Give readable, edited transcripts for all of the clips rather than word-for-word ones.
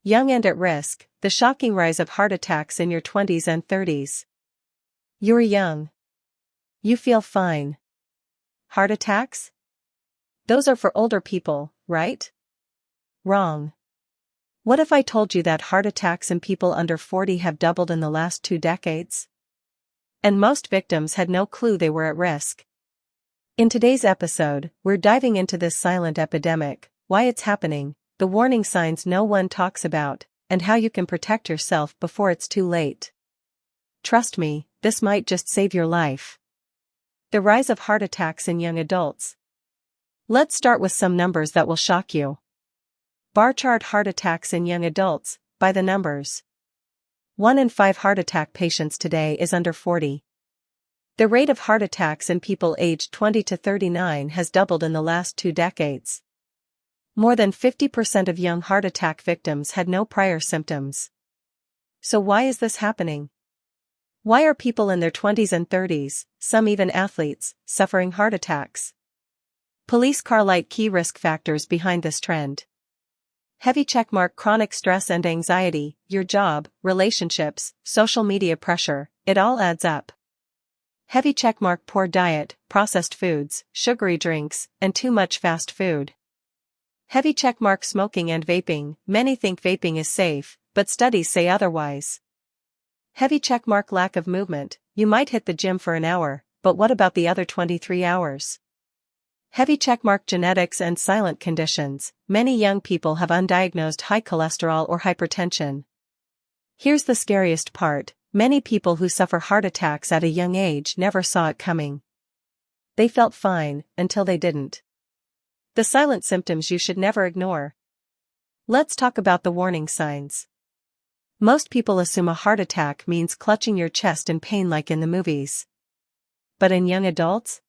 Young and at risk, the shocking rise of heart attacks in your 20s and 30s. You're young. You feel fine. Heart attacks? Those are for older people, right? Wrong. What if I told you that heart attacks in people under 40 have doubled in the last 2 decades? And most victims had no clue they were at risk. In today's episode, we're diving into this silent epidemic, why it's happening, the warning signs no one talks about, and how you can protect yourself before it's too late. Trust me, this might just save your life. The rise of heart attacks in young adults. Let's start with some numbers that will shock you. Bar chart: heart attacks in young adults, by the numbers. 1 in 5 heart attack patients today is under 40. The rate of heart attacks in people aged 20 to 39 has doubled in the last 2 decades. More than 50% of young heart attack victims had no prior symptoms. So why is this happening? Why are people in their 20s and 30s, some even athletes, suffering heart attacks? Police car light key risk factors behind this trend. Heavy checkmark: chronic stress and anxiety, your job, relationships, social media pressure, it all adds up. Heavy checkmark: poor diet, processed foods, sugary drinks, and too much fast food. Heavy checkmark: smoking and vaping, many think vaping is safe, but studies say otherwise. Heavy checkmark: lack of movement, you might hit the gym for an hour, but what about the other 23 hours? Heavy checkmark: genetics and silent conditions, many young people have undiagnosed high cholesterol or hypertension. Here's the scariest part, many people who suffer heart attacks at a young age never saw it coming. They felt fine, until they didn't. The silent symptoms you should never ignore. Let's talk about the warning signs. Most people assume a heart attack means clutching your chest in pain like in the movies. But in young adults,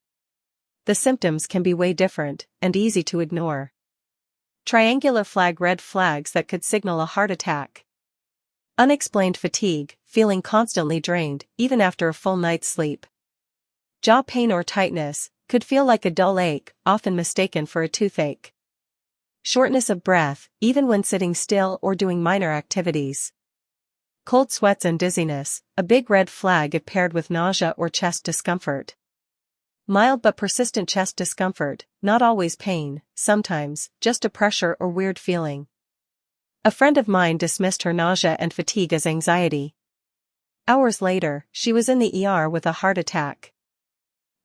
the symptoms can be way different, and easy to ignore. Triangular flag: red flags that could signal a heart attack. Unexplained fatigue, feeling constantly drained, even after a full night's sleep. Jaw pain or tightness, could feel like a dull ache, often mistaken for a toothache. Shortness of breath, even when sitting still or doing minor activities. Cold sweats and dizziness, a big red flag if paired with nausea or chest discomfort. Mild but persistent chest discomfort, not always pain, sometimes just a pressure or weird feeling. A friend of mine dismissed her nausea and fatigue as anxiety. Hours later, she was in the ER with a heart attack.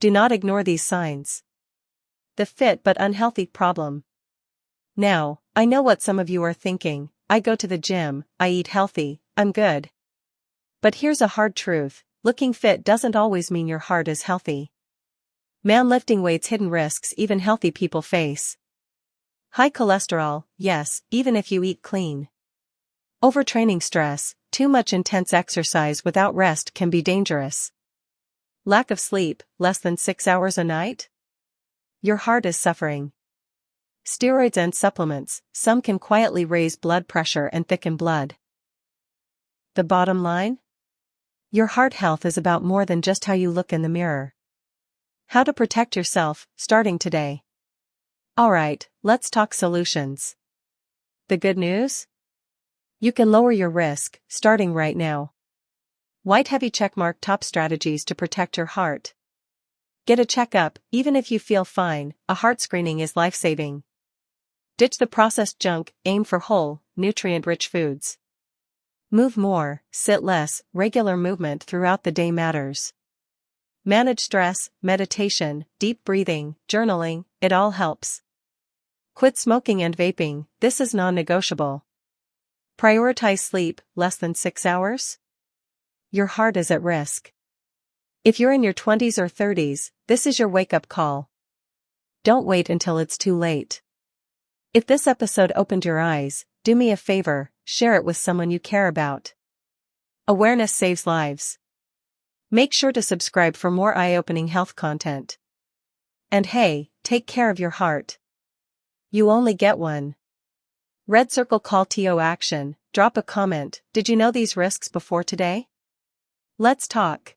Do not ignore these signs. The fit but unhealthy problem. Now, I know what some of you are thinking: I go to the gym, I eat healthy, I'm good. But here's a hard truth: looking fit doesn't always mean your heart is healthy. Man, lifting weights: hidden risks even healthy people face. High cholesterol, yes, even if you eat clean. Overtraining: stress, too much intense exercise without rest can be dangerous. Lack of sleep, less than 6 hours a night? Your heart is suffering. Steroids and supplements, some can quietly raise blood pressure and thicken blood. The bottom line? Your heart health is about more than just how you look in the mirror. How to protect yourself, starting today. Alright, let's talk solutions. The good news? You can lower your risk, starting right now. White heavy checkmark: top strategies to protect your heart. Get a checkup, even if you feel fine, a heart screening is life-saving. Ditch the processed junk, aim for whole, nutrient-rich foods. Move more, sit less, regular movement throughout the day matters. Manage stress, meditation, deep breathing, journaling, it all helps. Quit smoking and vaping, this is non-negotiable. Prioritize sleep, less than 6 hours? Your heart is at risk. If you're in your 20s or 30s, this is your wake-up call. Don't wait until it's too late. If this episode opened your eyes, do me a favor, share it with someone you care about. Awareness saves lives. Make sure to subscribe for more eye-opening health content. And hey, take care of your heart. You only get one. Red circle: call to action, drop a comment: did you know these risks before today? Let's talk.